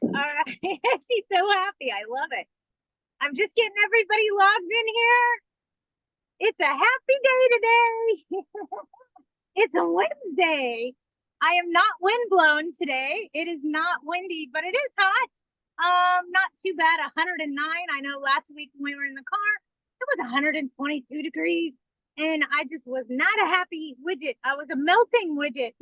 All right. She's so happy. I love it. I'm just getting everybody logged in here. It's a happy day today. It's a Wednesday. I am not windblown today. It is not windy, but it is hot. Not too bad. 109. I know last week when we were in the car, it was 122 degrees. And I just was not a happy widget. I was a melting widget.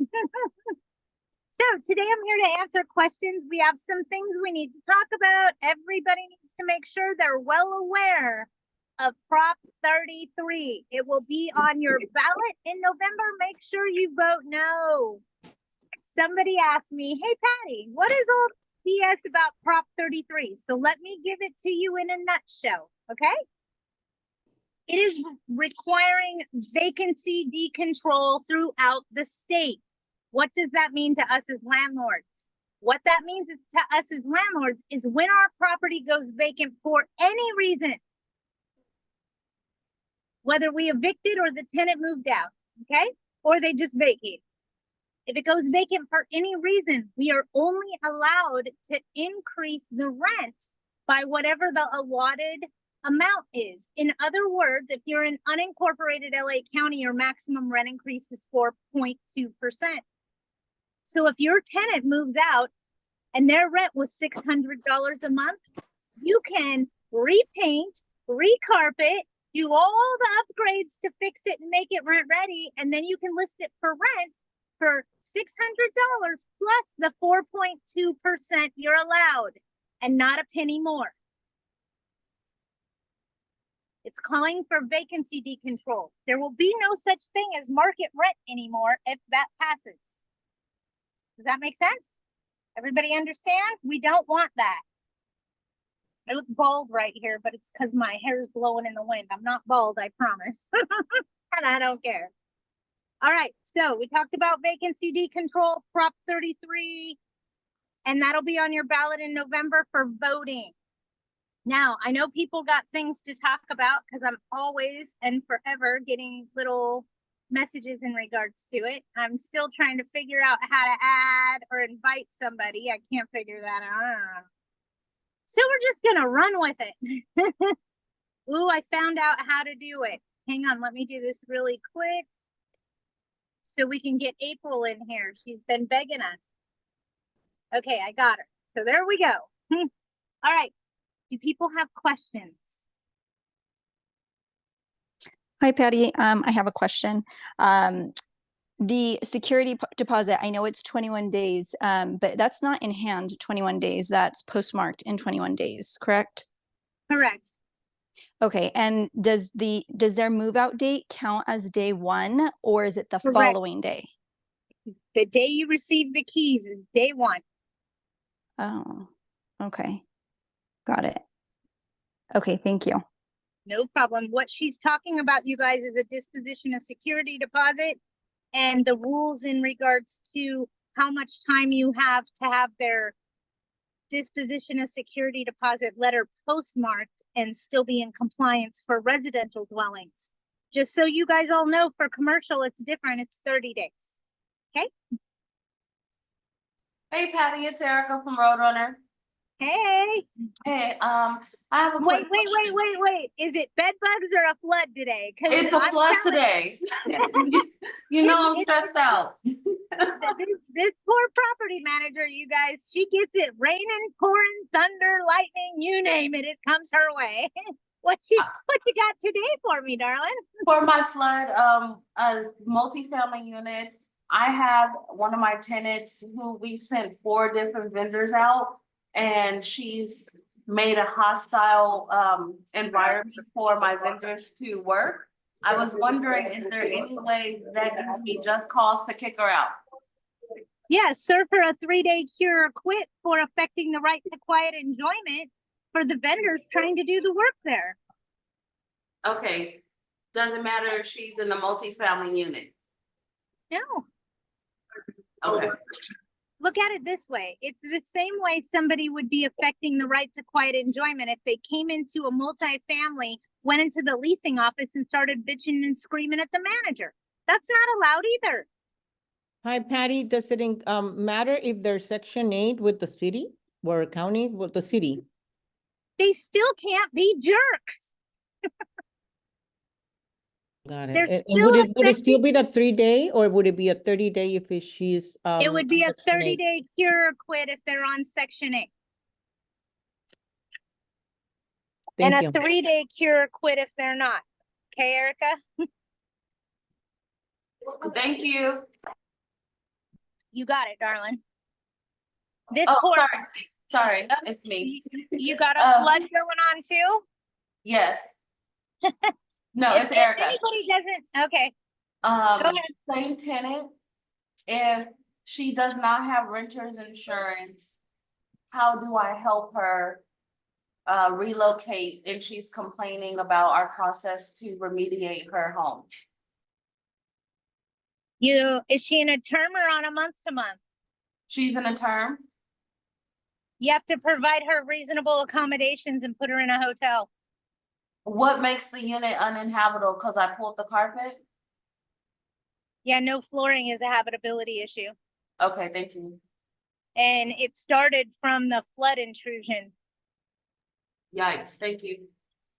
So today I'm here to answer questions. We have some things we need to talk about. Everybody needs to make sure they're well aware of Prop 33. It will be on your ballot in November. Make sure you vote no. Somebody asked me, hey, Patty, what is all BS about Prop 33? So let me give it to you in a nutshell, okay? It is requiring vacancy decontrol throughout the state. What does that mean to us as landlords? What that means to us as landlords is when our property goes vacant for any reason, whether we evicted or the tenant moved out, okay? Or they just vacate. If it goes vacant for any reason, we are only allowed to increase the rent by whatever the allotted amount is. In other words, if you're in unincorporated LA County, your maximum rent increase is 4.2%. So if your tenant moves out and their rent was $600 a month, you can repaint, recarpet, do all the upgrades to fix it and make it rent ready, and then you can list it for rent for $600 plus the 4.2% you're allowed, and not a penny more. It's calling for vacancy decontrol. There will be no such thing as market rent anymore if that passes. Does that make sense? Everybody understand? We don't want that. I look bald right here, but it's because my hair is blowing in the wind. I'm not bald, I promise. And I don't care. All right, so we talked about vacancy decontrol, Prop 33, and that'll be on your ballot in November for voting. Now, I know people got things to talk about because I'm always and forever getting little messages in regards to it. I'm still trying to figure out how to add or invite somebody. I can't figure that out. So we're just gonna run with it. Ooh, I found out how to do it. Hang on, let me do this really quick so we can get April in here. She's been begging us. Okay, I got her. So there we go. All right, do people have questions? Hi, Patty. I have a question. The security deposit, I know it's 21 days, but that's not in hand 21 days. That's postmarked in 21 days, correct? Correct. Okay, and does their move out date count as day one, or is it the Correct. following day? The day you receive the keys is day one. Oh, okay. Got it. Okay, thank you. No problem. What she's talking about, you guys, is a disposition of security deposit and the rules in regards to how much time you have to have their disposition of security deposit letter postmarked and still be in compliance for residential dwellings. Just so you guys all know, for commercial, it's different. It's 30 days. Okay? Hey, Patty, it's Erica from Roadrunner. Hey. Hey, I have a wait. Is it bed bugs or a flood today? It's a flood today. You know I'm stressed out. This poor property manager, you guys, she gets it raining, pouring, thunder, lightning, you name it, it comes her way. What you got today for me, darling? For my flood, a multifamily unit, I have one of my tenants who we sent 4 different vendors out, and she's made a hostile environment for my vendors to work. I was wondering, is there any way that gives me just cause to kick her out? Yeah, serve her a 3-day cure or quit for affecting the right to quiet enjoyment for the vendors trying to do the work there. Okay, doesn't matter if she's in the multifamily unit. No. Okay. Look at it this way. It's the same way somebody would be affecting the right to quiet enjoyment if they came into a multifamily, went into the leasing office and started bitching and screaming at the manager. That's not allowed either. Hi, Patty. Does it matter if they're Section 8 with the city? or county, well, the city? They still can't be jerks. Got it. They're And still would it still affecting. be the 3-day or would it be a 30-day if she's It would be a Section 8? 30-day cure or quit if they're on Section 8. And Thank a you. 3-day cure or quit if they're not. Okay, Erica? Thank you. You got it, darling. This Oh, poor, sorry, it's me. you got a Um, flood going on too? Yes. No, If it's Erica. anybody doesn't, okay, go Um, ahead. same tenant. If she does not have renter's insurance, how do I help her relocate? And she's complaining about our process to remediate her home. Is she in a term or on a month to month? She's in a term. You have to provide her reasonable accommodations and put her in a hotel. What makes the unit uninhabitable? Because I pulled the carpet? Yeah, no flooring is a habitability issue. Okay, thank you. And it started from the flood intrusion. Yikes, thank you.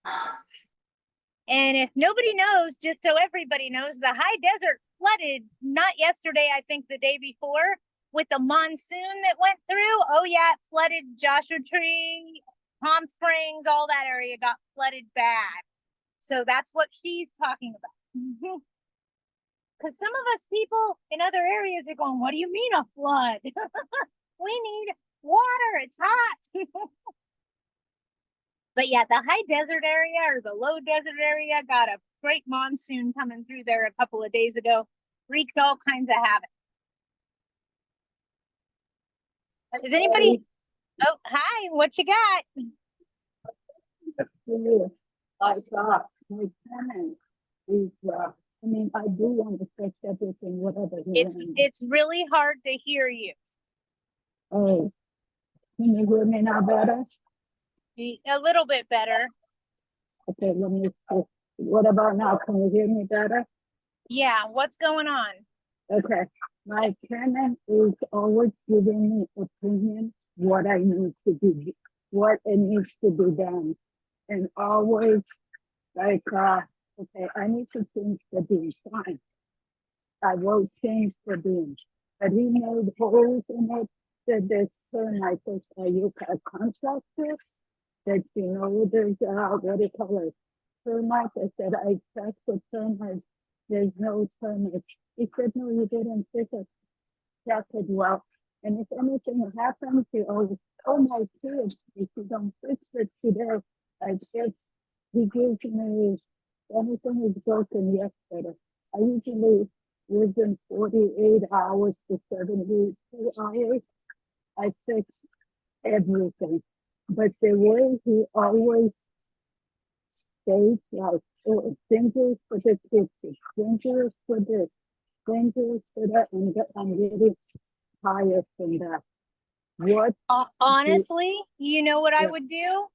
And if nobody knows, just so everybody knows, the high desert flooded, not yesterday, I think the day before, with the monsoon that went through. Oh yeah, it flooded Joshua Tree, Palm Springs, all that area got flooded bad. So that's what she's talking about. Because some of us people in other areas are going, what do you mean a flood? We need water, it's hot. But yeah, the high desert area or the low desert area got a great monsoon coming through there a couple of days ago. Wreaked all kinds of havoc. Is anybody? Oh, hi, what you got? I thought my tenant is, I mean, I do want to fix everything, whatever he wants. It's really hard to hear you. Oh, can you hear me now better? A little bit better. Okay, let me see. What about now? Can you hear me better? Yeah, what's going on? Okay, my tenant is always giving me opinion what I need to do, what it needs to be done. And always like, okay, I need to change the beam, fine. I will change the beam. But he made holes in it, said there's termites, you can contract this, that you know there's, what do you call it? Termites, I said, I checked the termites, there's no termites. He said, no, you didn't fix it. Check it well. And if anything happens, you always, oh my kids, if you don't fix it today, I guess he gives me, anything is broken yesterday. I usually within 48 hours to 72 hours, I fix everything. But the way he always stays like, oh, it's dangerous for the kids, it's dangerous for this, dangerous for that, and I'm really tired from that. What? Honestly, you know what I Yeah. would do?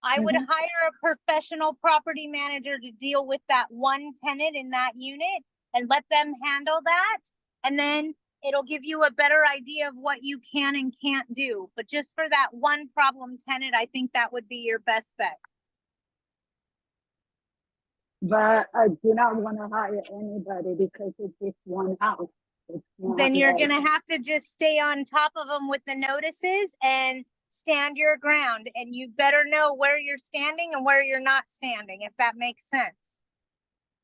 I would hire a professional property manager to deal with that one tenant in that unit and let them handle that. And then it'll give you a better idea of what you can and can't do. But just for that one problem tenant, I think that would be your best bet. But I do not want to hire anybody because it's just one house. It's not Then you're like- going to have to just stay on top of them with the notices and stand your ground. And you better know where you're standing and where you're not standing, if that makes sense.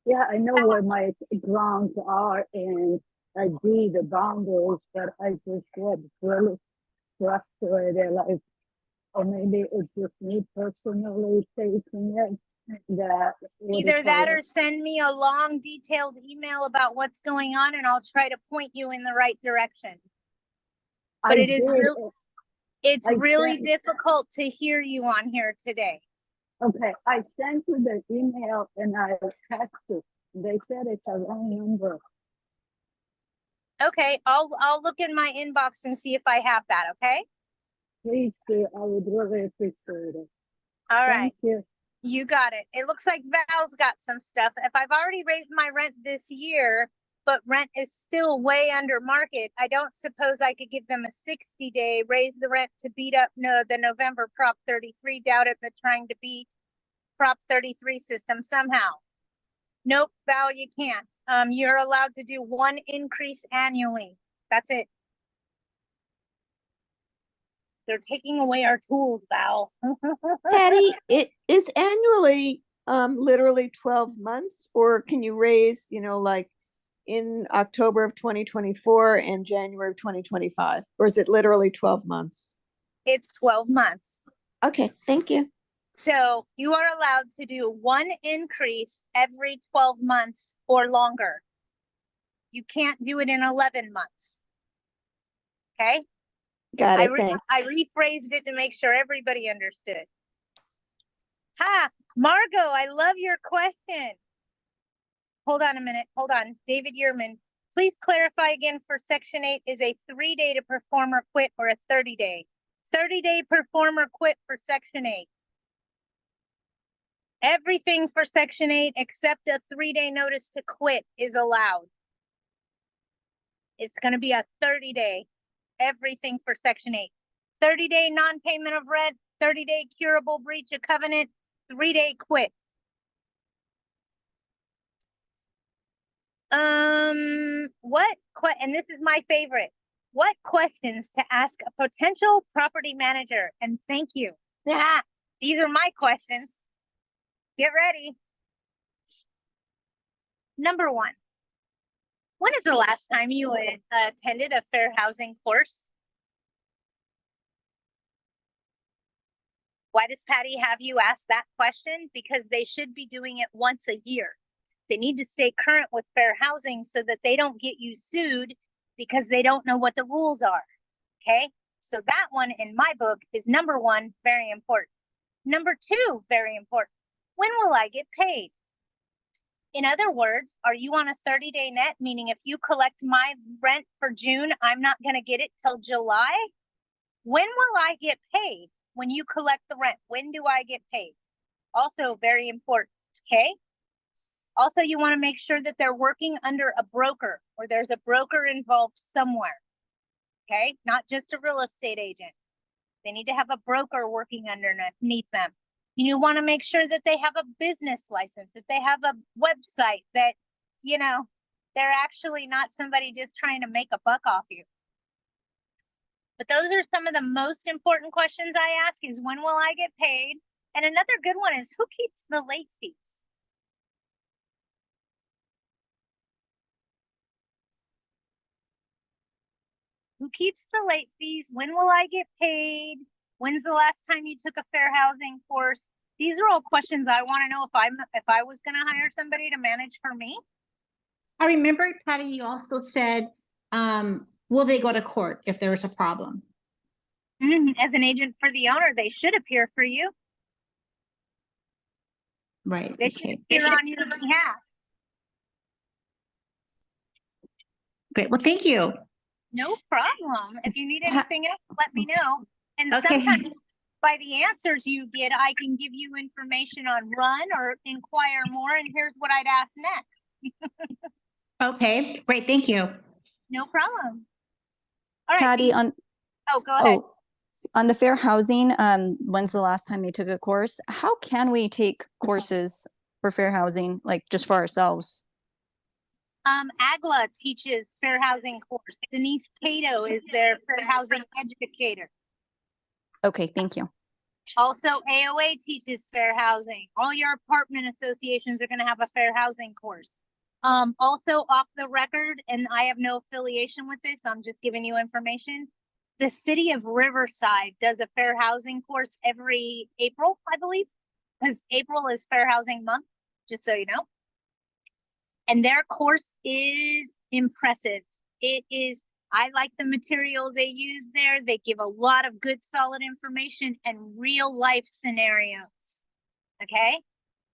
Yeah, I know where my grounds are and I do the boundaries, but I just get really frustrated. Like, or maybe it's just me personally taking it that Either that or send me a long detailed email about what's going on and I'll try to point you in the right direction. But it is it's really difficult to hear you on here today. Okay, I sent you the email and I texted. They said it's a wrong number. Okay, I'll look in my inbox and see if I have that, okay? Please do, I would really appreciate it. All right. Thank you. You got it. It looks like Val's got some stuff. If I've already raised my rent this year, but rent is still way under market. I don't suppose I could give them a 60-day, raise the rent to beat up the November Prop 33. Doubt it, but trying to beat Prop 33 system somehow. Nope, Val, you can't. You're allowed to do one increase annually. That's it. They're taking away our tools, Val. Patty, it is annually literally 12 months, or can you raise, like in October of 2024 and January of 2025? Or is it literally 12 months? It's 12 months. Okay, thank you. So you are allowed to do one increase every 12 months or longer. You can't do it in 11 months. Okay? Got it, thanks. I rephrased it to make sure everybody understood. Ha! Margot, I love your question. Hold on a minute. Hold on. David Yearman, please clarify again for Section 8 is a 3-day to perform or quit or a 30-day? 30-day perform or quit for Section 8. Everything for Section 8 except a 3-day notice to quit is allowed. It's going to be a 30-day. Everything for Section 8. 30-day non-payment of rent, 30-day curable breach of covenant, 3-day quit. And this is my favorite. What questions to ask a potential property manager? And thank you. These are my questions. Get ready. Number 1. When is the last time you attended a fair housing course? Why does Patty have you ask that question? Because they should be doing it once a year. They need to stay current with fair housing so that they don't get you sued because they don't know what the rules are. Okay? So that one in my book is number 1, very important. Number 2, very important. When will I get paid? In other words, are you on a 30-day net? Meaning if you collect my rent for June, I'm not going to get it till July? When will I get paid? When you collect the rent, when do I get paid? Also very important, okay? Also, you want to make sure that they're working under a broker or there's a broker involved somewhere, okay? Not just a real estate agent. They need to have a broker working underneath them. You want to make sure that they have a business license, that they have a website, that, they're actually not somebody just trying to make a buck off you. But those are some of the most important questions I ask is when will I get paid? And another good one is who keeps the late fees? Who keeps the late fees? When will I get paid? When's the last time you took a fair housing course? These are all questions I want to know if I was going to hire somebody to manage for me. I remember, Patty, you also said, will they go to court if there's a problem? As an agent for the owner, they should appear for you. Right. They should appear on your behalf. Great. Well, thank you. No problem. If you need anything else, let me know. And Okay. sometimes by the answers you get, I can give you information on run or inquire more. And here's what I'd ask next. Okay, great. Thank you. No problem. All right. Patty, go ahead. On the fair housing, when's the last time you took a course? How can we take courses for fair housing, like just for ourselves? AGLA teaches fair housing course. Denise Cato is their fair housing educator. Okay, thank you. Also, AOA teaches fair housing. All your apartment associations are going to have a fair housing course. Also off the record, and I have no affiliation with this, I'm just giving you information. The city of Riverside does a fair housing course every April, I believe, because April is fair housing month, just so you know. And their course is impressive. It is, I like the material they use there. They give a lot of good, solid information and real life scenarios. Okay.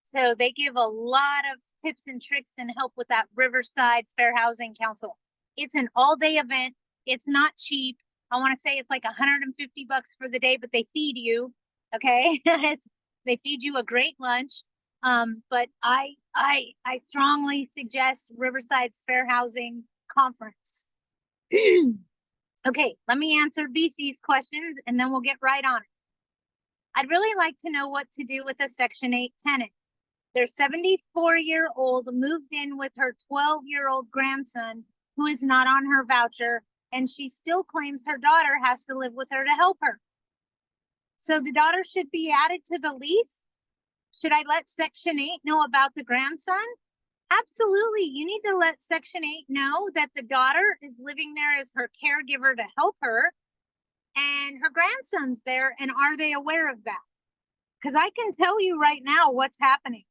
So they give a lot of tips and tricks and help with that Riverside Fair Housing Council. It's an all-day event. It's not cheap. I want to say it's like $150 for the day, but they feed you. Okay. They feed you a great lunch. But I I strongly suggest Riverside's Fair Housing Conference. Okay, let me answer BC's questions and then we'll get right on it. I'd really like to know what to do with a Section 8 tenant. Their 74-year-old moved in with her 12-year-old grandson who is not on her voucher, and she still claims her daughter has to live with her to help her. So the daughter should be added to the lease? Should I let Section 8 know about the grandson? Absolutely. You need to let Section 8 know that the daughter is living there as her caregiver to help her, and her grandson's there, and are they aware of that? Because I can tell you right now what's happening.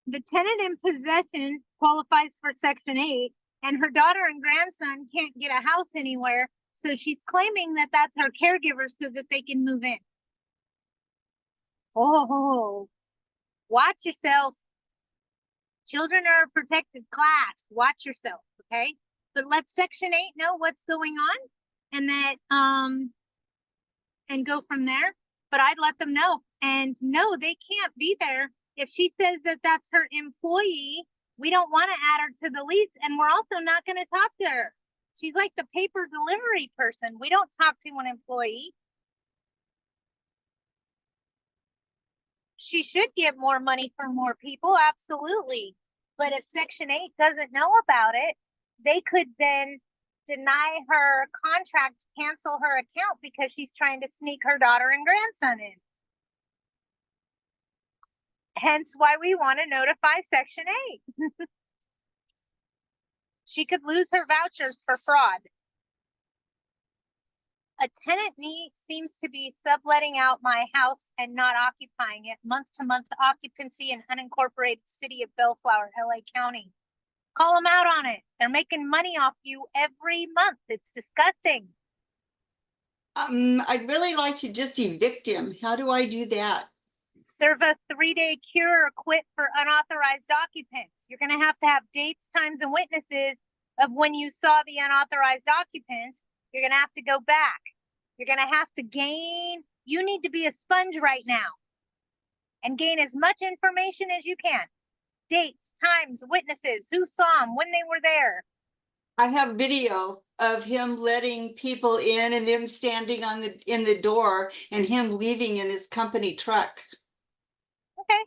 The tenant in possession qualifies for Section 8, and her daughter and grandson can't get a house anywhere, so she's claiming that that's her caregiver so that they can move in. Oh, watch yourself. Children are a protected class. Watch yourself, okay? But let Section 8 know what's going on, and that and go from there. But I'd let them know. And no, they can't be there. If she says that that's her employee, we don't want to add her to the lease, and we're also not going to talk to her. She's like the paper delivery person. We don't talk to an employee. She should get more money for more people, absolutely. But if Section 8 doesn't know about it, they could then deny her contract, cancel her account because she's trying to sneak her daughter and grandson in. Hence why we want to notify Section 8. She could lose her vouchers for fraud. A tenant seems to be subletting out my house and not occupying it. Month-to-month occupancy in unincorporated city of Bellflower, LA County. Call them out on it. They're making money off you every month. It's disgusting. I'd really like to just evict him. How do I do that? Serve a 3-day cure or quit for unauthorized occupants. You're going to have dates, times, and witnesses of when you saw the unauthorized occupants. You're going to have to go back. You're going to have to gain. You need to be a sponge right now and gain as much information as you can. Dates, times, witnesses, who saw them, when they were there. I have video of him letting people in and them standing in the door and him leaving in his company truck. Okay.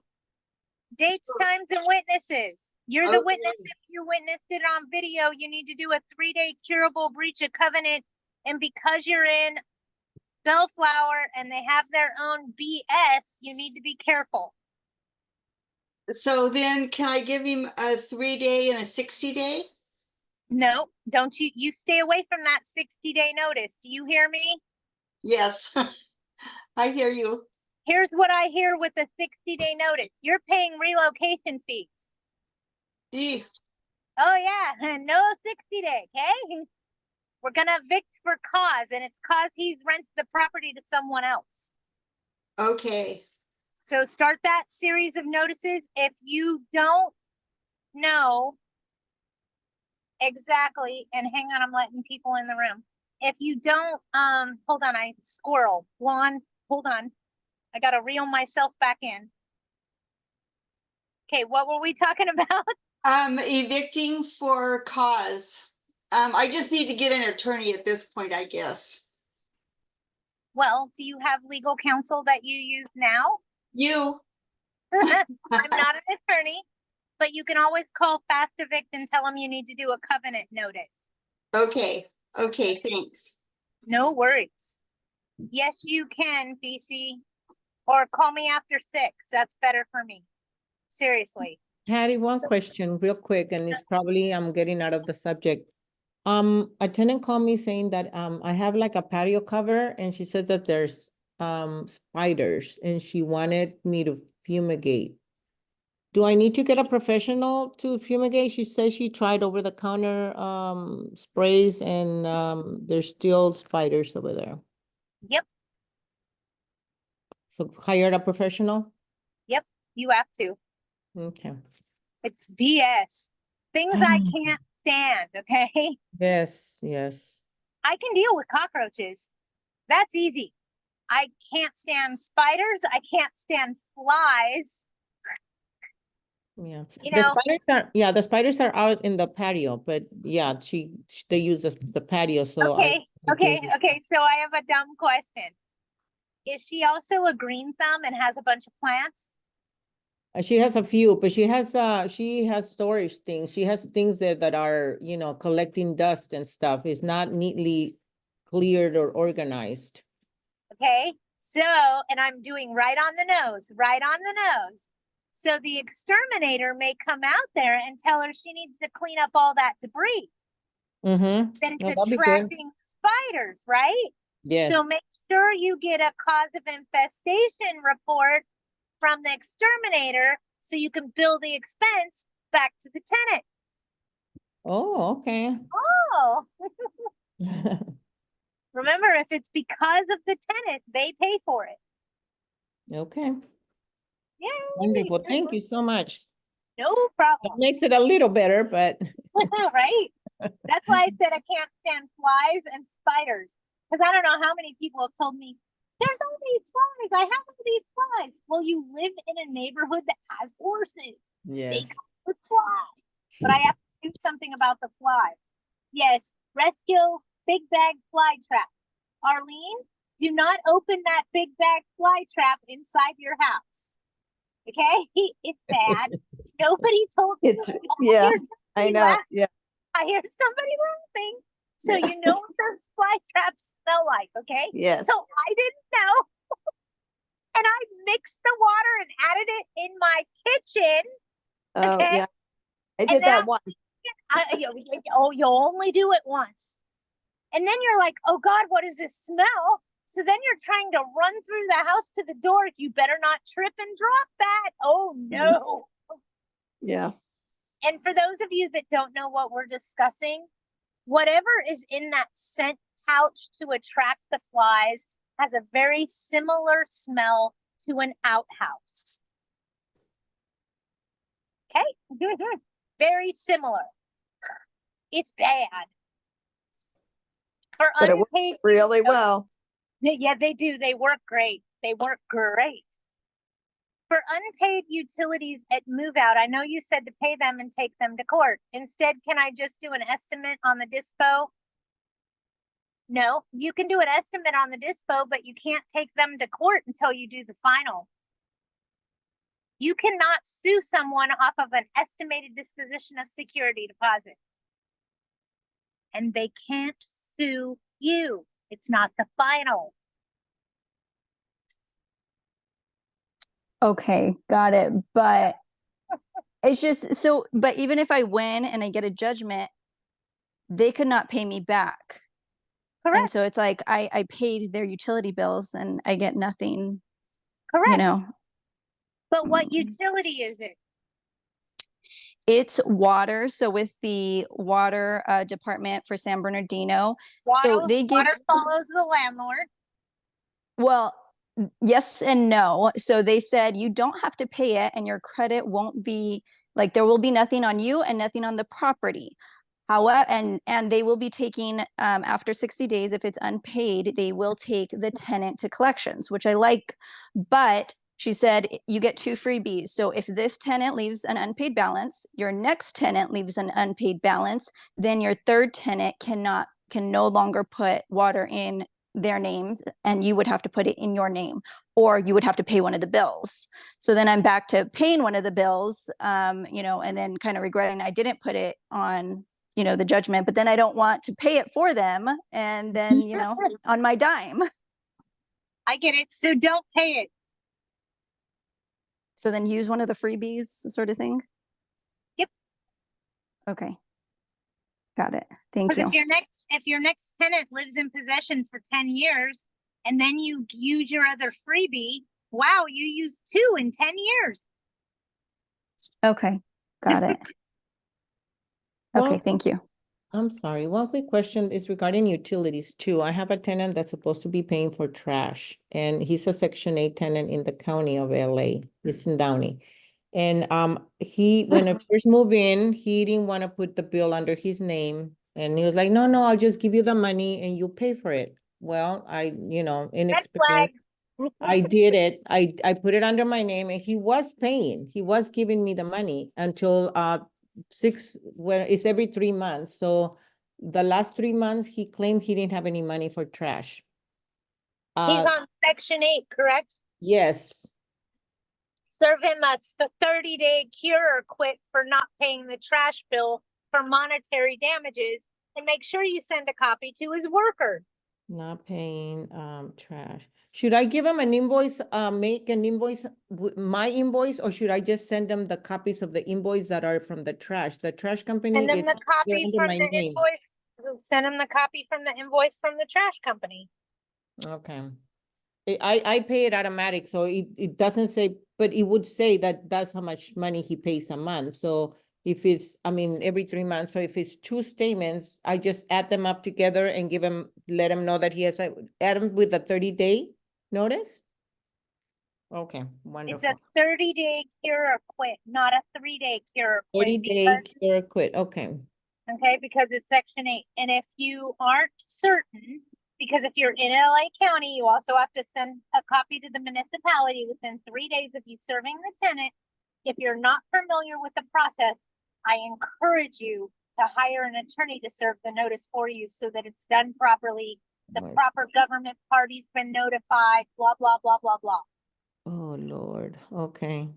Dates, times, and witnesses. You're the Okay. witness. If you witnessed it on video, you need to do a 3-day curable breach of covenant. And because you're in Bellflower and they have their own BS, you need to be careful. So then can I give him a 3-day and a 60-day? No, don't you stay away from that 60-day notice. Do you hear me? Yes, I hear you. Here's what I hear with a 60-day notice. You're paying relocation fees. Eeh. Oh yeah, no 60-day, okay? We're gonna evict for cause, and it's cause he's rented the property to someone else. Okay. So start that series of notices. If you don't know exactly, and hang on, I'm letting people in the room. If you don't, hold on, blonde, hold on. I gotta reel myself back in. Okay, what were we talking about? Evicting for cause. I just need to get an attorney at this point, I guess. Well, do you have legal counsel that you use now? You. I'm not an attorney, but you can always call Fast Evict and tell them you need to do a covenant notice. Okay. Okay, thanks. No worries. Yes, you can, BC. Or call me after 6. That's better for me. Seriously. Patty, one question real quick, and it's probably I'm getting out of the subject. A tenant called me saying that I have like a patio cover, and she said that there's spiders, and she wanted me to fumigate. Do I need to get a professional to fumigate? She says she tried over the counter sprays, and there's still spiders over there. Yep. So hire a professional? Yep. You have to. Okay. It's BS. Things I can't stand, okay? Yes, yes. I can deal with cockroaches. That's easy. I can't stand spiders. I can't stand flies. Yeah. You The know, the spiders are out in the patio, but yeah, they use the patio, so I okay, do. okay. So I have a dumb question. Is she also a green thumb and has a bunch of plants? She has a few, but she has storage things. She has things that are, you know, collecting dust and stuff. It's not neatly cleared or organized. Okay. So, and I'm doing right on the nose, right on the nose. So the exterminator may come out there and tell her she needs to clean up all that debris Mm-hmm. that it's No, that'd be good. attracting spiders, right? Yes. So make sure you get a cause of infestation report from the exterminator so you can bill the expense back to the tenant. Oh, okay. Oh, remember, if it's because of the tenant, they pay for it. Okay. Yeah. Wonderful. Thank you so much. No That problem. makes it a little better, but Right? That's why I said I can't stand flies and spiders. Because I don't know how many people have told me, there's all these flies. I have all these flies. Well, you live in a neighborhood that has horses. They yes. come with flies. But I have to do something about the flies. Yes, rescue big bag fly trap. Arlene, do not open that big bag fly trap inside your house. Okay? It's bad. Nobody told me. It's, yeah, I know, laugh. yeah. I hear somebody laughing. So Yeah. you know what those fly traps smell like, okay? Yes. So I didn't know. And I mixed the water and added it in my kitchen. Oh, Okay. yeah. I And did then that once. you only do it once. And then you're like, oh God, what is this smell? So then you're trying to run through the house to the door. You better not trip and drop that. Oh no. Yeah. And for those of you that don't know what we're discussing, whatever is in that scent pouch to attract the flies has a very similar smell to an outhouse. Okay? Very similar. It's bad. For But it worked unpaid, really well. yeah, they do. They work great. They work great. For unpaid utilities at move out, I know you said to pay them and take them to court. Instead, can I just do an estimate on the dispo? No, you can do an estimate on the dispo, but you can't take them to court until you do the final. You cannot sue someone off of an estimated disposition of security deposit. And they can't sue you. It's not the final. Okay, got it. But it's just so, but even if I win and I get a judgment, they could not pay me back. And Correct. so it's like I paid their utility bills and I get nothing, Correct. you know. But what utility is it? It's water. So with the water department for San Bernardino, Water, they give, water follows the landlord. well, yes and no. So they said you don't have to pay it and your credit won't be, like, there will be nothing on you and nothing on the property. However, and they will be taking, after 60 days, if it's unpaid, they will take the tenant to collections, which I like. But she said you get 2 freebies. So if this tenant leaves an unpaid balance, your next tenant leaves an unpaid balance, then your third tenant can no longer put water in their names and you would have to put it in your name, or you would have to pay one of the bills. So then I'm back to paying one of the bills, you know, and then kind of regretting I didn't put it on, you know, the judgment, but then I don't want to pay it for them. And then, you know, on my dime. I get it. So don't pay it. So then use one of the freebies sort of thing. Yep. Okay. Got it. Thank Because you. if your next tenant lives in possession for 10 years and then you use your other freebie, wow, you used 2 in 10 years. Okay. Got it. Okay. Well, Thank you. I'm sorry. One quick question is regarding utilities too. I have a tenant that's supposed to be paying for trash, and he's a Section 8 tenant in the county of LA. He's in Downey. And when I first moved in, he didn't want to put the bill under his name. And he was like, no, I'll just give you the money and you pay for it. Well, in Red experience, flag. I did it. I put it under my name and he was paying. He was giving me the money until well, it's every 3 months. So the last 3 months, he claimed he didn't have any money for trash. He's on Section 8, correct? Yes. Serve him a 30-day cure or quit for not paying the trash bill for monetary damages, and make sure you send a copy to his worker. Not paying trash. Should I give him an invoice, make an invoice, my invoice, or should I just send them the copies of the invoice that are from the trash? The trash company Send him is the they're copy under from my the name. invoice. Send him the copy from the invoice from the trash company. Okay. I pay it automatic, so it doesn't say, but it would say that that's how much money he pays a month. So if it's, I mean, every 3 months, so if it's 2 statements, I just add them up together and give him, let him know that he has, add him with a 30-day notice? Okay, It's wonderful. a 30-day cure or quit, not a 3-day cure or quit. 30-day cure quit, okay. Okay, because it's Section 8. And if you aren't certain, because if you're in LA County, you also have to send a copy to the municipality within 3 days of you serving the tenant. If you're not familiar with the process, I encourage you to hire an attorney to serve the notice for you so that it's done properly. The Right. proper government party's been notified, blah, blah, blah, blah, blah. Oh, Lord, okay.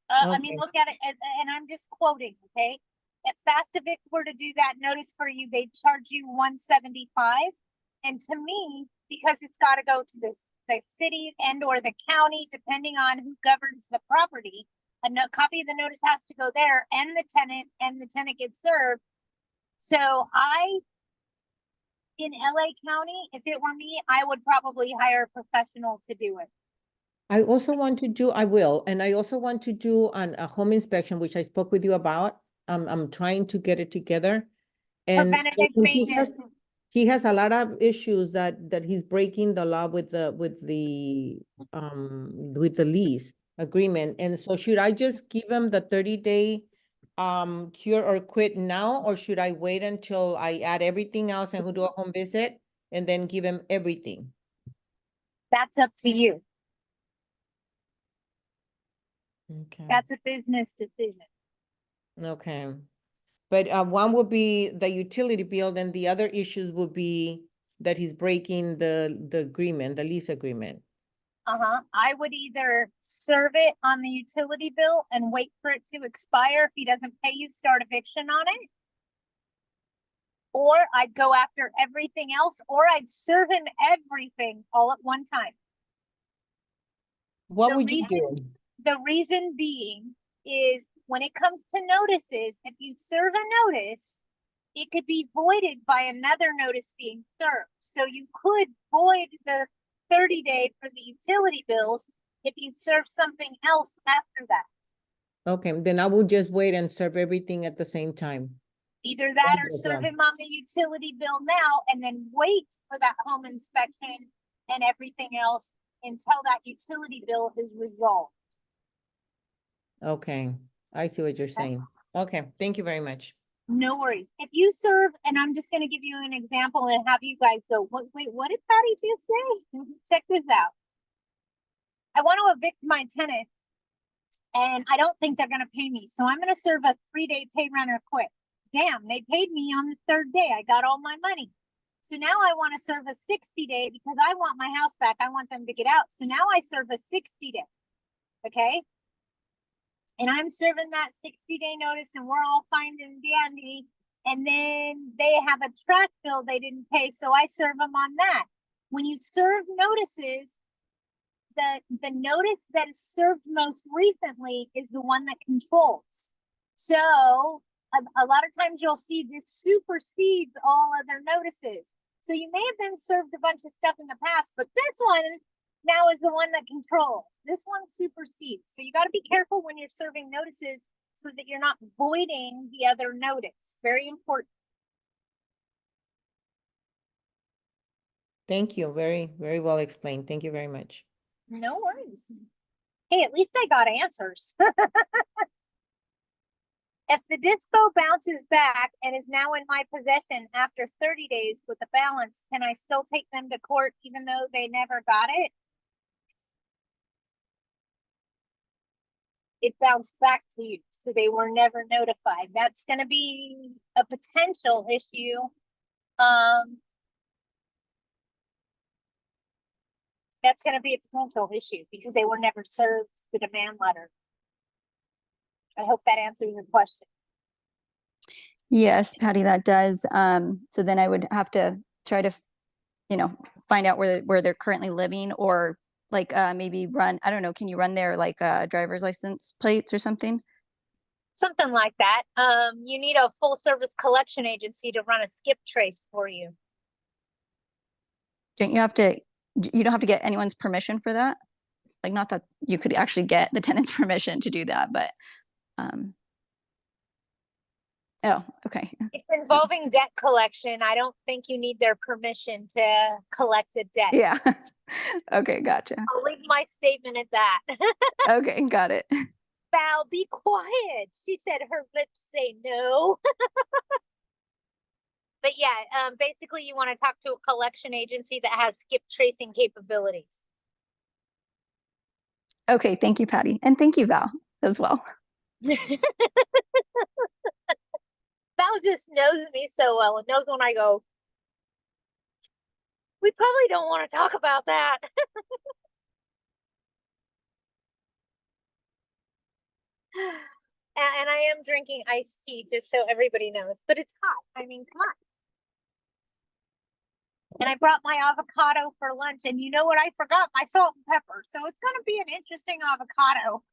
I mean, Okay. look at it, and I'm just quoting, okay? If Fast Evict were to do that notice for you, they'd charge you $175. And to me, because it's got to go to the city and or the county, depending on who governs the property, a copy of the notice has to go there, and the tenant gets served. So in LA County, if it were me, I would probably hire a professional to do it. I also want to do, I will, and I also want to do a home inspection, which I spoke with you about. I'm trying to get it together. And Preventative maintenance. he has a lot of issues that he's breaking the law with the lease agreement. And so should I just give him the 30-day cure or quit now, or should I wait until I add everything else and do a home visit and then give him everything? That's up to you. Okay. That's a business decision. Okay. But one would be the utility bill, and the other issues would be that he's breaking the agreement, the lease agreement. I would either serve it on the utility bill and wait for it to expire. If he doesn't pay you, start eviction on it. Or I'd go after everything else, or I'd serve him everything all at one time. What The would you reason- do? The reason being is when it comes to notices, if you serve a notice, it could be voided by another notice being served. So you could void the 30-day for the utility bills if you serve something else after that. Okay, then I will just wait and serve everything at the same time. Either that or Okay, serve yeah. him on the utility bill now and then wait for that home inspection and everything else until that utility bill is resolved. Okay, I see what you're saying. Okay, thank you very much. No worries. If you serve, and I'm just going to give you an example and have you guys go, wait, what did Patty just say? Check this out. I want to evict my tenant and I don't think they're going to pay me. So I'm going to serve a 3-day pay rent or quit. Damn, they paid me on the 3rd day. I got all my money. So now I want to serve a 60-day because I want my house back. I want them to get out. So now I serve a 60-day. Okay. And I'm serving that 60-day notice and we're all fine and dandy. And then they have a trash bill they didn't pay. So I serve them on that. When you serve notices, the notice that is served most recently is the one that controls. So a lot of times you'll see this supersedes all other notices. So you may have been served a bunch of stuff in the past, but this one now is the one that controls. This one supersedes. So you got to be careful when you're serving notices so that you're not voiding the other notice. Very important. Thank you. Very, very well explained. Thank you very much. No worries. Hey, at least I got answers. If the dispo bounces back and is now in my possession after 30 days with a balance, can I still take them to court even though they never got it? it bounced back to you, so they were never notified. That's gonna be a potential issue. That's gonna be a potential issue because they were never served the demand letter. I hope that answers your question. Yes, Patty, that does. So then I would have to try to, find out where they're currently living, or like maybe run, I don't know, can you run their like driver's license plates or something? Something like that. You need a full service collection agency to run a skip trace for you. You don't have to get anyone's permission for that? Like, not that you could actually get the tenant's permission to do that, but oh, okay. It's involving debt collection. I don't think you need their permission to collect the debt. Yeah. Okay, gotcha. I'll leave my statement at that. Okay, got it. Val, be quiet. She said her lips say no. But yeah, basically you want to talk to a collection agency that has skip tracing capabilities. Okay, thank you, Patty. And thank you, Val, as well. Val just knows me so well and knows when I go, we probably don't want to talk about that. And I am drinking iced tea, just so everybody knows, but it's hot. I mean, come on. And I brought my avocado for lunch, and you know what? I forgot my salt and pepper, so it's going to be an interesting avocado.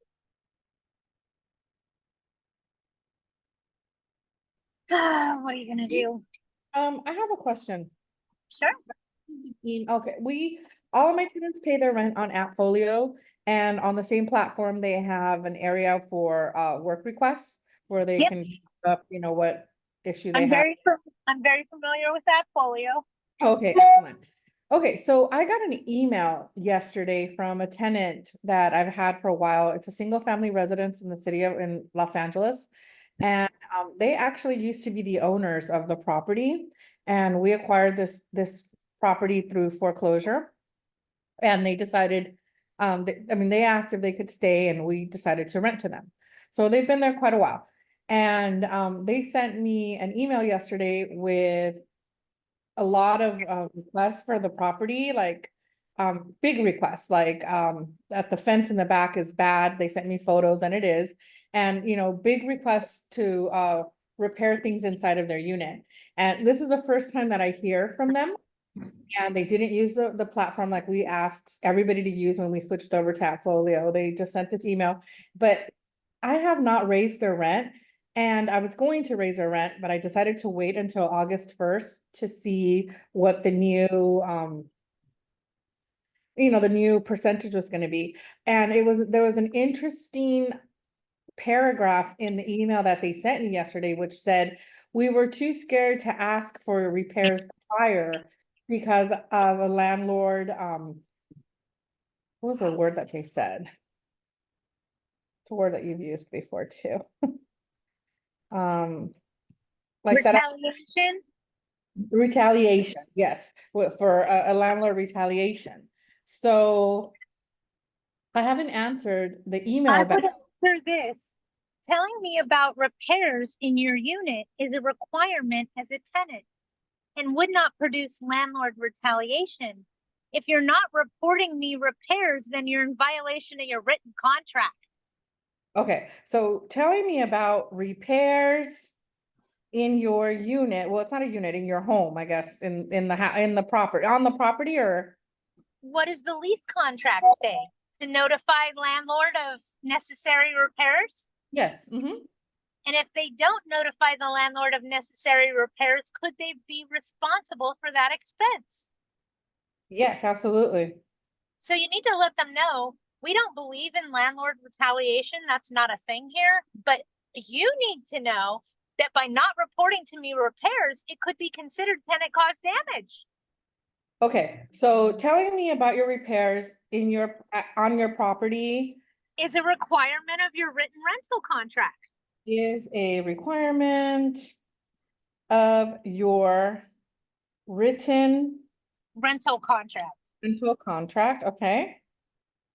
What are you going to do? I have a question. Sure. Okay, all of my tenants pay their rent on AppFolio, and on the same platform, they have an area for work requests where they Yep. can up, what issue they I'm have. I'm very familiar with that folio. Okay, excellent. Okay, so I got an email yesterday from a tenant that I've had for a while. It's a single family residence in the city in Los Angeles. And they actually used to be the owners of the property, and we acquired this property through foreclosure. And they decided, they asked if they could stay, and we decided to rent to them. So they've been there quite a while. And they sent me an email yesterday with a lot of requests for the property, like big requests, like that the fence in the back is bad. They sent me photos, and it is. And big requests to repair things inside of their unit. And this is the first time that I hear from them. And they didn't use the platform like we asked everybody to use when we switched over to AppFolio. They just sent this email, but I have not raised their rent. And I was going to raise their rent, but I decided to wait until August 1st to see what the new, the new percentage was going to be. And there was an interesting paragraph in the email that they sent me yesterday, which said, we were too scared to ask for repairs prior because of a landlord, what was the word that they said? It's a word that you've used before too. Like Retaliation? Retaliation, yes, for a landlord retaliation. So I haven't answered the email. I would answer this. Telling me about repairs in your unit is a requirement as a tenant and would not produce landlord retaliation. If you're not reporting me repairs, then you're in violation of your written contract. Okay, so telling me about repairs in your unit, well, it's not a unit, in your home, I guess, in the property, on the property, or? What does the lease contract say? To notify landlord of necessary repairs? Yes. And if they don't notify the landlord of necessary repairs, could they be responsible for that expense? Yes, absolutely. So you need to let them know, we don't believe in landlord retaliation. That's not a thing here, but you need to know that by not reporting to me repairs, it could be considered tenant caused damage. Okay, so telling me about your repairs on your property is a requirement of your written rental contract. Is a requirement of your written rental contract. rental contract, okay?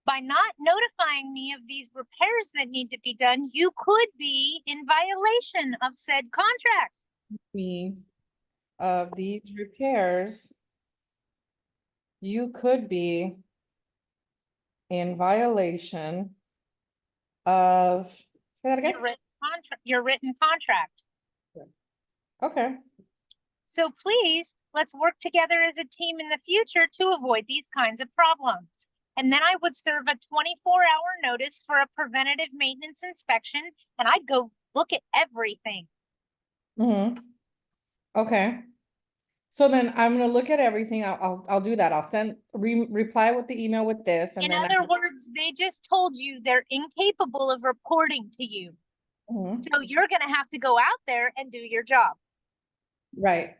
By not notifying me of these repairs that need to be done, you could be in violation of said contract. Me of these repairs, you could be in violation of, say that again? Your written contract. Okay, So please, let's work together as a team in the future to avoid these kinds of problems. And then I would serve a 24-hour notice for a preventative maintenance inspection, and I'd go look at everything. okay. So then I'm gonna look at everything. I'll do that. I'll send, reply with the email with this and In then. other words, they just told you they're incapable of reporting to you. Mhm. So you're gonna have to go out there and do your job. Right,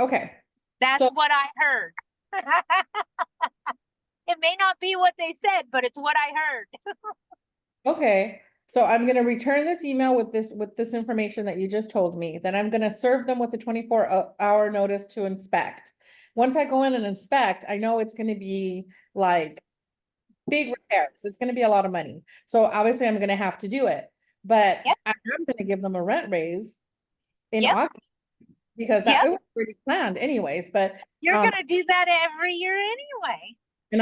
okay, That's So- what I heard. It may not be what they said, but it's what I heard. okay. So I'm gonna return this email with this information that you just told me. Then I'm gonna serve them with the 24-hour notice to inspect. Once I go in and inspect, I know it's gonna be like big repairs. It's gonna be a lot of money. So obviously I'm gonna have to do it. But Yep. I'm gonna give them a rent raise in Yep. August. Because that it was already planned anyways, but You're gonna do that every year anyway. and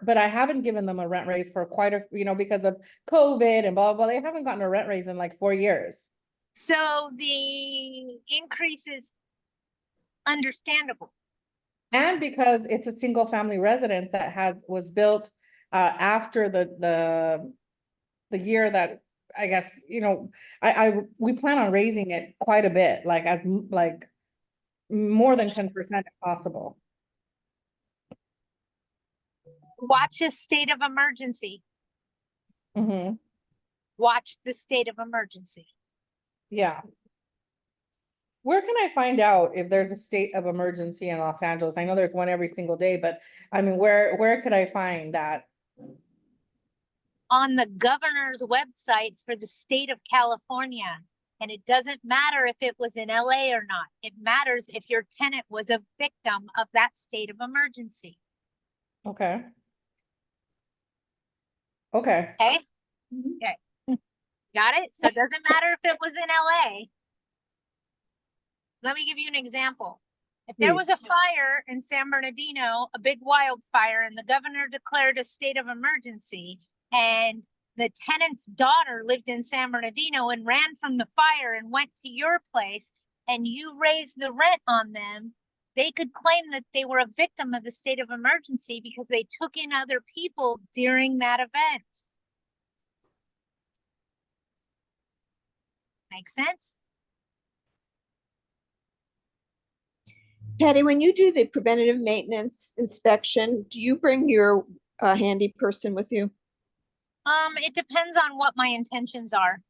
but I haven't given them a rent raise for quite a, because of COVID and blah, blah, blah. They haven't gotten a rent raise in like 4 years. So the increase is understandable. And because it's a single family residence that was built after the year that, I guess, we plan on raising it quite a bit, like more than 10% if possible. Watch a state of emergency. Mm-hmm. Watch the state of emergency. Yeah. Where can I find out if there's a state of emergency in Los Angeles? I know there's one every single day, but I mean, where could I find that? On the governor's website for the state of California. And it doesn't matter if it was in LA or not. It matters if your tenant was a victim of that state of emergency. Okay. Okay. Okay? Okay. Got it? So it doesn't matter if it was in LA. Let me give you an example. If there was a fire in San Bernardino, a big wildfire, and the governor declared a state of emergency, and the tenant's daughter lived in San Bernardino and ran from the fire and went to your place, and you raised the rent on them, they could claim that they were a victim of the state of emergency because they took in other people during that event. Make sense? Patty, when you do the preventative maintenance inspection, do you bring your handy person with you? It depends on what my intentions are.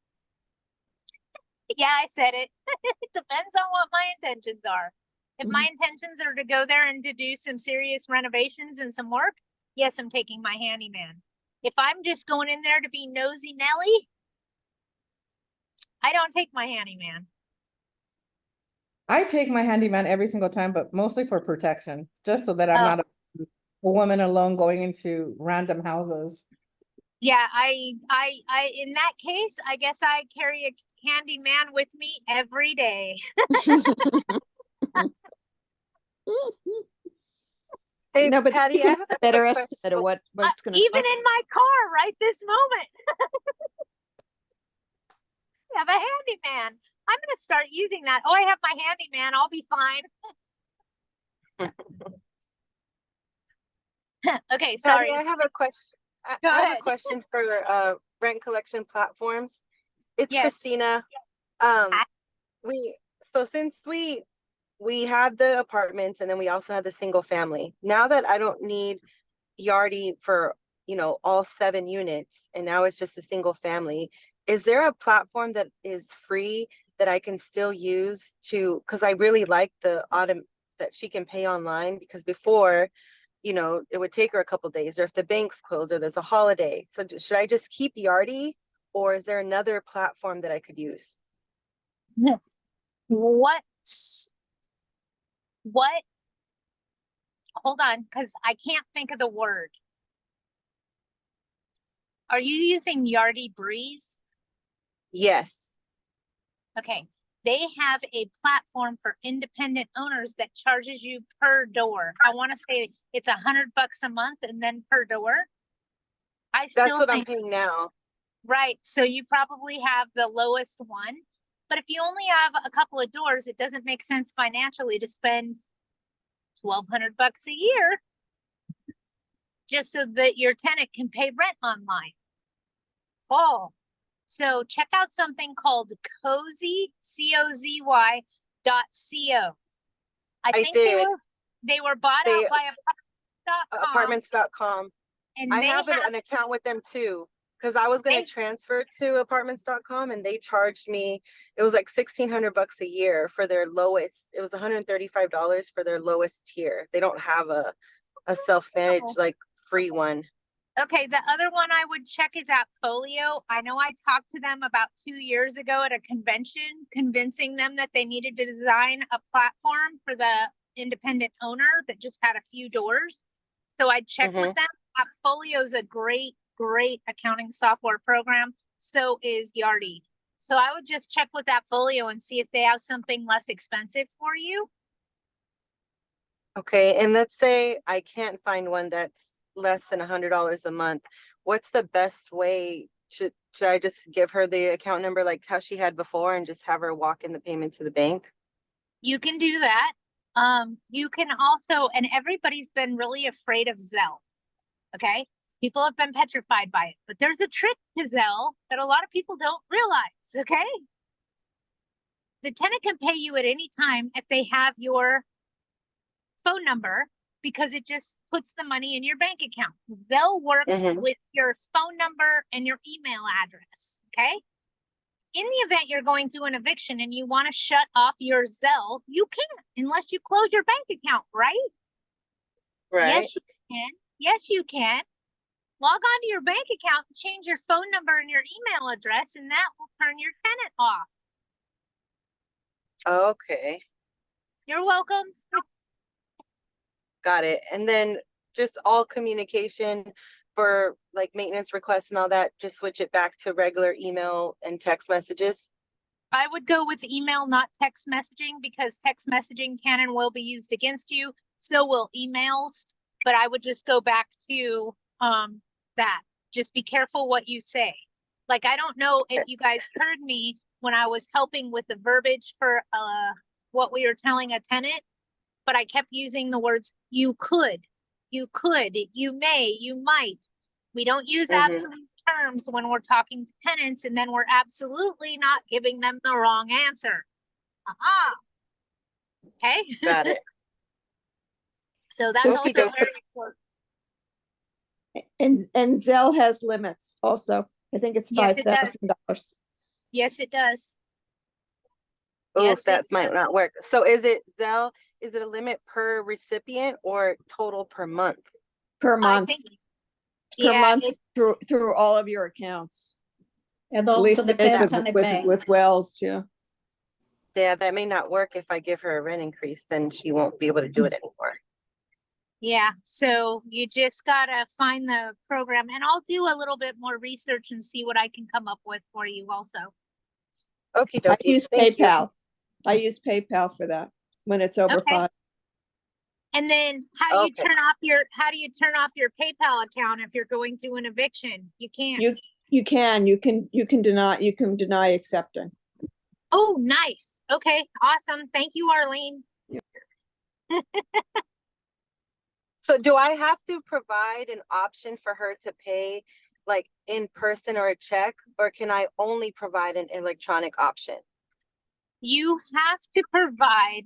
Yeah, I said it. It depends on what my intentions are. If my intentions are to go there and to do some serious renovations and some work, yes, I'm taking my handyman. If I'm just going in there to be nosy Nelly, I don't take my handyman. I take my handyman every single time, but mostly for protection, just so that I'm not a woman alone going into random houses. Yeah, in that case, I guess I carry a handyman with me every day. Hey, No, but Patty, you can I have have a better question. estimate of what it's gonna Even cost. in my car right this moment. I have a handyman. I'm gonna start using that. Oh, I have my handyman. I'll be fine. Okay, sorry. Patty, I have a question. Go I have ahead. a question for rent collection platforms. It's Yes. Christina. Since we have the apartments and then we also have the single family. Now that I don't need Yardi for all 7 units, and now it's just a single family, is there a platform that is free that I can still use because I really like the that she can pay online, because before, it would take her a couple days, or if the bank's closed or there's a holiday. So should I just keep Yardi, or is there another platform that I could use? What? Hold on, because I can't think of the word. Are you using Yardy Breeze? Yes. Okay, they have a platform for independent owners that charges you per door. I want to say it's $100 a month and then per door. I That's still what I'm think, paying now. right, so you probably have the lowest one. But if you only have a couple of doors, it doesn't make sense financially to spend $1,200 a year just so that your tenant can pay rent online. Oh, so check out something called Cozy, C-O-Z-Y .co. I think did. they were bought They out by apartments.com, apartments.com. and I they have have an account with them too. Because I was gonna They- transfer to apartments.com and they charged me, it was like $1,600 a year for their lowest. It was $135 for their lowest tier. They don't have a self-managed like free one. Okay, the other one I would check is Appfolio. I know I talked to them about 2 years ago at a convention, convincing them that they needed to design a platform for the independent owner that just had a few doors. So I checked with them. Appfolio is a great, great accounting software program. So is Yardi. So I would just check with Appfolio and see if they have something less expensive for you. Okay, and let's say I can't find one that's less than $100 a month. What's the best way? Should I just give her the account number like how she had before and just have her walk in the payment to the bank? You can do that. You can also, and everybody's been really afraid of Zelle. Okay. People have been petrified by it, but there's a trick to Zelle that a lot of people don't realize. Okay. The tenant can pay you at any time if they have your phone number because it just puts the money in your bank account. Zelle works with your phone number and your email address. Okay. In the event you're going through an eviction and you want to shut off your Zelle, you can't unless you close your bank account, right? Right. Yes, you can. Yes, you can. Log on to your bank account and change your phone number and your email address, and that will turn your tenant off. Okay. You're welcome. Got it. And then just all communication for like maintenance requests and all that, just switch it back to regular email and text messages. I would go with email, not text messaging, because text messaging can and will be used against you. So will emails, but I would just go back to that. Just be careful what you say. Like, I don't know if you guys heard me when I was helping with the verbiage for what we were telling a tenant, but I kept using the words you could, you may, you might. We don't use absolute terms when we're talking to tenants, and then we're absolutely not giving them the wrong answer. Aha. Okay. Got it. So that's Just also because- very important. And Zelle has limits also. I think it's Yes, it does. $5,000. Yes, it does. Oh, Yes, that might not work. So is it Zelle? Is it a limit per recipient or total per month? Per I month, think, per yeah, month through all of your accounts. It At also least it is depends on the bank. with Wells, yeah. Yeah, that may not work if I give her a rent increase, then she won't be able to do it anymore. yeah. So you just gotta find the program, and I'll do a little bit more research and see what I can come up with for you also. Okie I dokie. use Thank you. PayPal. I use PayPal for that when it's over Okay. 5. And then how do you Okay. turn off your PayPal account if you're going through an eviction? You can't. You can deny accepting. Oh, nice. Okay, awesome. Thank you, Arlene. So do I have to provide an option for her to pay like in person or a check, or can I only provide an electronic option? You have to provide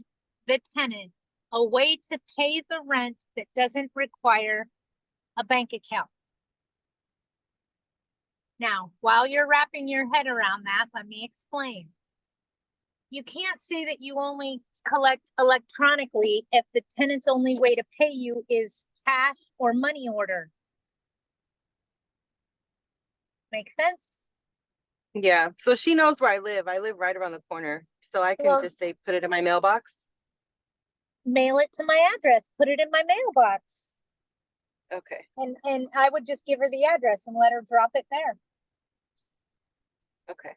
the tenant a way to pay the rent that doesn't require a bank account. Now, while you're wrapping your head around that, let me explain. You can't say that you only collect electronically if the tenant's only way to pay you is cash or money order. Make sense? Yeah, so she knows where I live. I live right around the corner. So I can Well- just say, put it in my mailbox. Mail it to my address, put it in my mailbox. Okay, And I would just give her the address and let her drop it there. okay.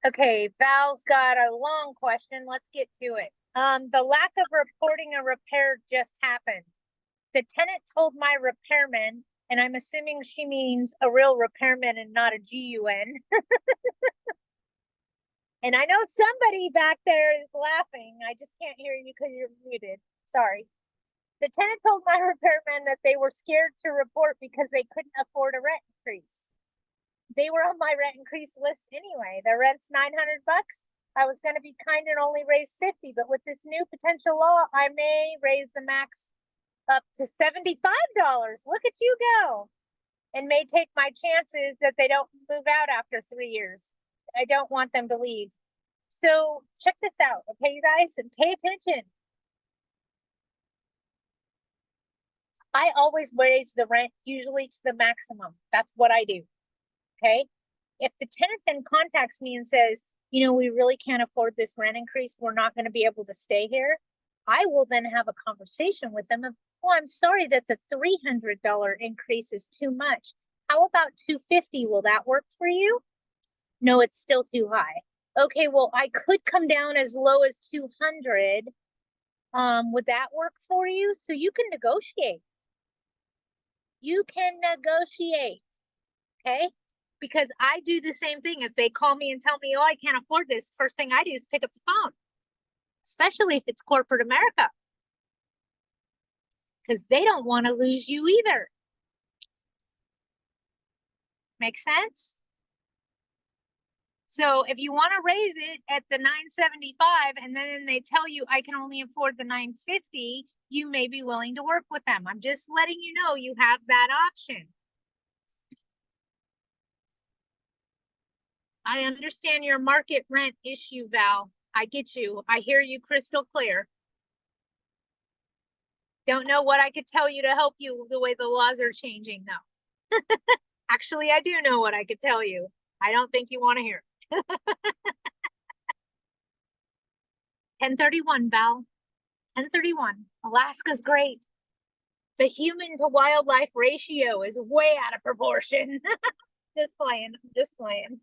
Okay, Val's got a long question. Let's get to it. The lack of reporting a repair just happened. The tenant told my repairman, and I'm assuming she means a real repairman and not a GUN. And I know somebody back there is laughing. I just can't hear you because you're muted. Sorry. The tenant told my repairman that they were scared to report because they couldn't afford a rent increase. They were on my rent increase list anyway. The rent's $900. I was going to be kind and only raise 50, but with this new potential law, I may raise the max up to $75. Look at you go. And may take my chances that they don't move out after 3 years. I don't want them to leave. So check this out, okay, you guys, and pay attention. I always raise the rent usually to the maximum. That's what I do. Okay. If the tenant then contacts me and says, you know, we really can't afford this rent increase, we're not going to be able to stay here, I will then have a conversation with them of, oh, I'm sorry that the $300 increase is too much. How about $250? Will that work for you? No, it's still too high. Okay, well, I could come down as low as 200. Would that work for you? So you can negotiate. You can negotiate, okay? Because I do the same thing. If they call me and tell me, oh, I can't afford this, first thing I do is pick up the phone, especially if it's corporate America, because they don't want to lose you either. Make sense? So if you want to raise it at the 975 and then they tell you I can only afford the 950, you may be willing to work with them. I'm just letting you know you have that option. I understand your market rent issue, Val. I get you. I hear you crystal clear. Don't know what I could tell you to help you the way the laws are changing, though. Actually, I do know what I could tell you. I don't think you want to hear it. 1031, Val. 1031. Alaska's great. The human to wildlife ratio is way out of proportion. Just playing. Just playing.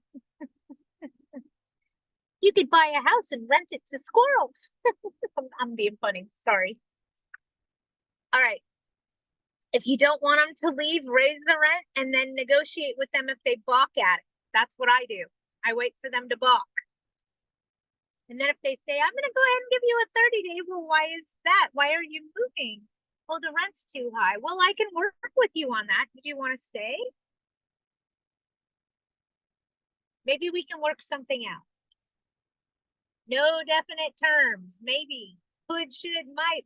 You could buy a house and rent it to squirrels. I'm being funny. Sorry. All right. If you don't want them to leave, raise the rent and then negotiate with them if they balk at it. That's what I do. I wait for them to balk. And then if they say, I'm going to go ahead and give you a 30-day, well, why is that? Why are you moving? Well, the rent's too high. Well, I can work with you on that. Did you want to stay? Maybe we can work something out. No definite terms. Maybe. Could, should, might.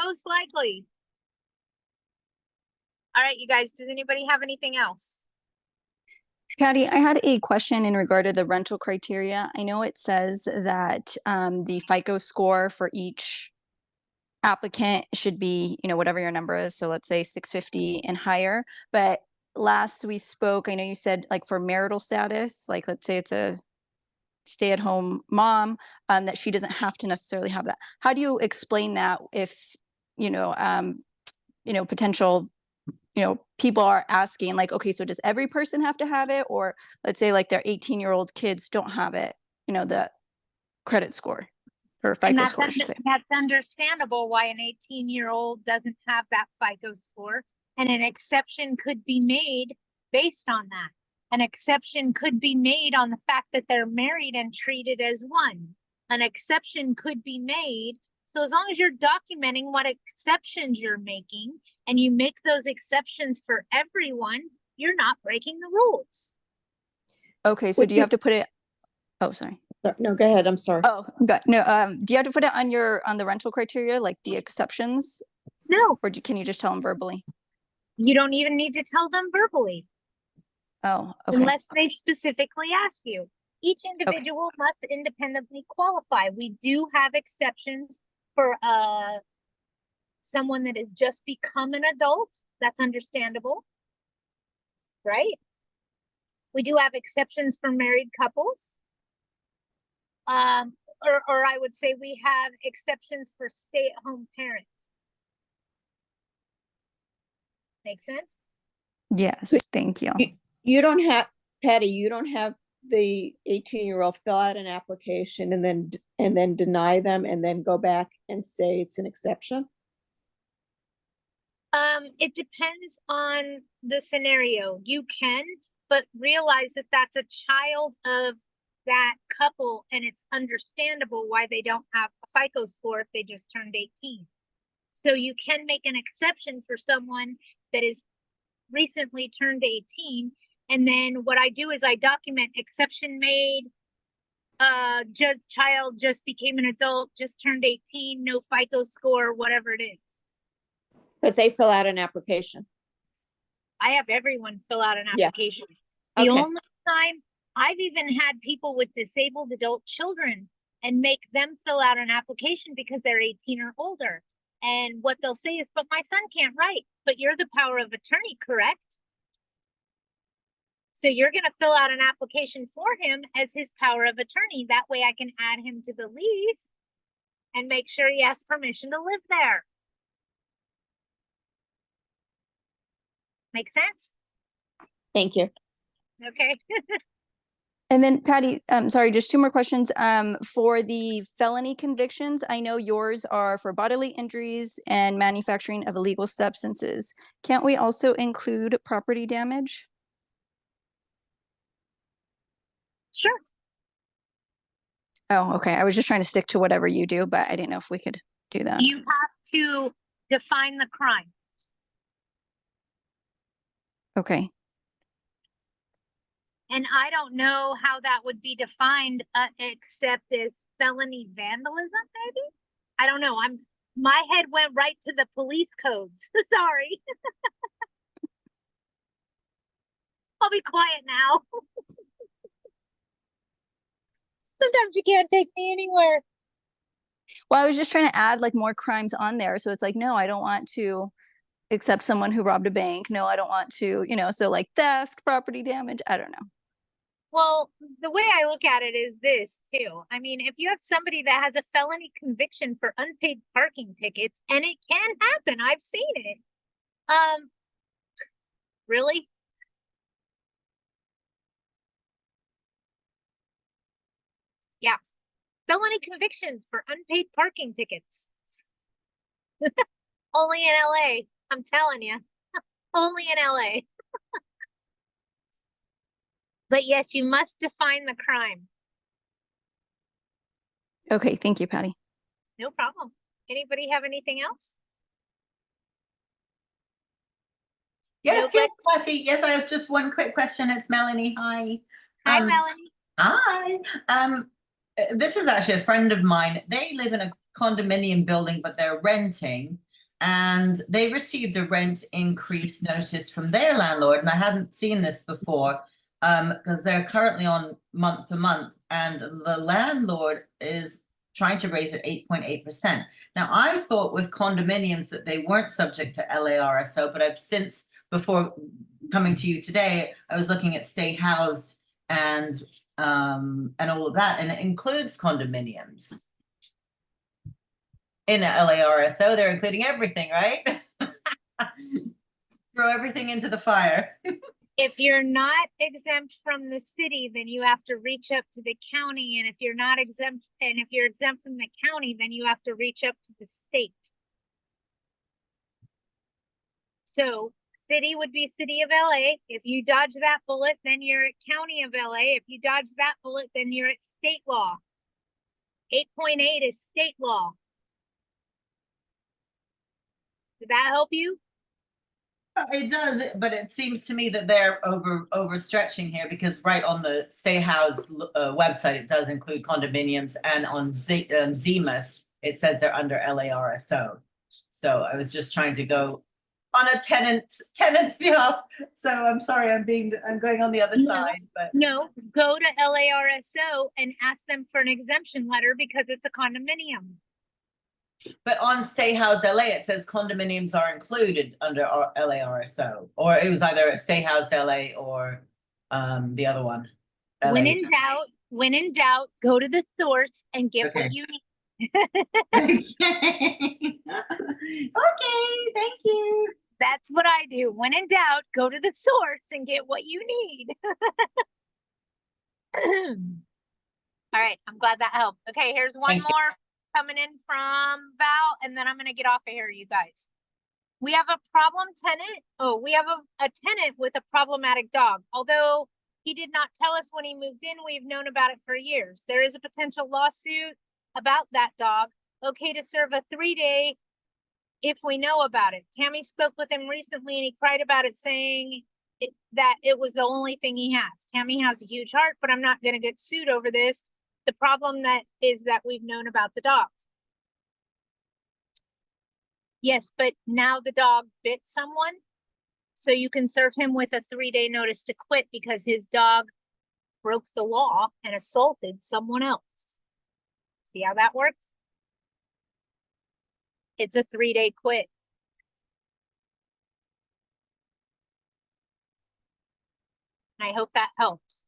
Most likely. All right, you guys, does anybody have anything else? Patty, I had a question in regard to the rental criteria. I know it says that the FICO score for each applicant should be, you know, whatever your number is. So let's say 650 and higher. But last we spoke, I know you said like for marital status, like let's say it's a stay-at-home mom, that she doesn't have to necessarily have that. How do you explain that if, potential people are asking like, okay, so does every person have to have it? Or let's say like their 18-year-old kids don't have it, the credit score or FICO score, I should say. That's understandable why an 18-year-old doesn't have that FICO score. And an exception could be made based on that. An exception could be made on the fact that they're married and treated as one. An exception could be made. So as long as you're documenting what exceptions you're making and you make those exceptions for everyone, you're not breaking the rules. Okay, so do you have to put it? Oh, sorry. No, go ahead. I'm sorry. Oh, good. No, do you have to put it on the rental criteria, like the exceptions? No. Or can you just tell them verbally? You don't even need to tell them verbally. Oh, okay. Unless they specifically ask you. Each individual must independently qualify. We do have exceptions for someone that has just become an adult. That's understandable, right? We do have exceptions for married couples. Or I would say we have exceptions for stay-at-home parents. Make sense? Yes, thank you. You don't have, Patty, you don't have the 18-year-old fill out an application and then deny them and then go back and say it's an exception? It depends on the scenario. You can, but realize that that's a child of that couple, and it's understandable why they don't have a FICO score if they just turned 18. So you can make an exception for someone that is recently turned 18. And then what I do is I document exception made, child just became an adult, just turned 18, no FICO score, whatever it is. But they fill out an application. I have everyone fill out an Yeah. application. The Okay. only time I've even had people with disabled adult children and make them fill out an application because they're 18 or older. And what they'll say is, but my son can't write, but you're the power of attorney, correct? So you're going to fill out an application for him as his power of attorney. That way I can add him to the lease and make sure he has permission to live there. Make sense? Thank you. Okay. And then Patty, sorry, just two more questions. For the felony convictions, I know yours are for bodily injuries and manufacturing of illegal substances. Can't we also include property damage? Sure. Oh, okay. I was just trying to stick to whatever you do, but I didn't know if we could do that. You have to define the crime. Okay. And I don't know how that would be defined, except as felony vandalism, maybe? I don't know. My head went right to the police codes. Sorry. I'll be quiet now. Sometimes you can't take me anywhere. Well, I was just trying to add like more crimes on there. So it's like, no, I don't want to accept someone who robbed a bank. No, I don't want to, so like theft, property damage. I don't know. Well, the way I look at it is this too. I mean, if you have somebody that has a felony conviction for unpaid parking tickets, and it can happen, I've seen it. Really? Yeah. Felony convictions for unpaid parking tickets. Only in LA. I'm telling you. Only in LA. But yes, you must define the crime. Okay. Thank you, Patty. No problem. Anybody have anything else? Yes, yes, Patty. Yes, I have just one quick question. It's Melanie. Hi. Hi, Melanie. Hi. This is actually a friend of mine. They live in a condominium building, but they're renting, and they received a rent increase notice from their landlord. And I hadn't seen this before because they're currently on month to month, and the landlord is trying to raise it 8.8%. Now, I thought with condominiums that they weren't subject to LARSO, but I've since, before coming to you today, I was looking at stay housed and all of that, and it includes condominiums. In a LARSO, they're including everything, right? Throw everything into the fire. If you're not exempt from the city, then you have to reach up to the county. And if you're not exempt, and if you're exempt from the county, then you have to reach up to the state. So city would be city of LA. If you dodge that bullet, then you're at county of LA. If you dodge that bullet, then you're at state law. 8.8 is state law. Did that help you? It does, but it seems to me that they're overstretching here, because right on the Stay House website, it does include condominiums, and on ZMAS, it says they're under LARSO. So I was just trying to go on a tenant's behalf. So I'm sorry, I'm going on the other side, but no, go to LARSO and ask them for an exemption letter because it's a condominium. But on Stay House LA, it says condominiums are included under LARSO, or it was either Stay House LA or the other one. LA. When in doubt, go to the source and get what you need. Okay, thank you. That's what I do. When in doubt, go to the source and get what you need. All right, I'm glad that helped. Okay, here's one Thank you. more coming in from Val, and then I'm gonna get off of here, you guys. We have a problem tenant. Oh, we have a tenant with a problematic dog. Although he did not tell us when he moved in, we've known about it for years. There is a potential lawsuit about that dog. Okay to serve a 3-day if we know about it. Tammy spoke with him recently and he cried about it, saying that it was the only thing he has. Tammy has a huge heart, but I'm not going to get sued over this. The problem that is that we've known about the dog. Yes, but now the dog bit someone. So you can serve him with a 3-day notice to quit because his dog broke the law and assaulted someone else. See how that worked? It's a 3-day quit. I hope that helped.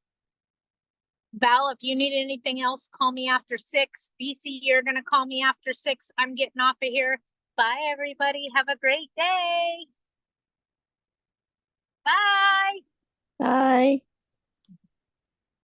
Val, if you need anything else, call me after 6. BC, you're going to call me after 6. I'm getting off of here. Bye, everybody. Have a great day. Bye. Bye.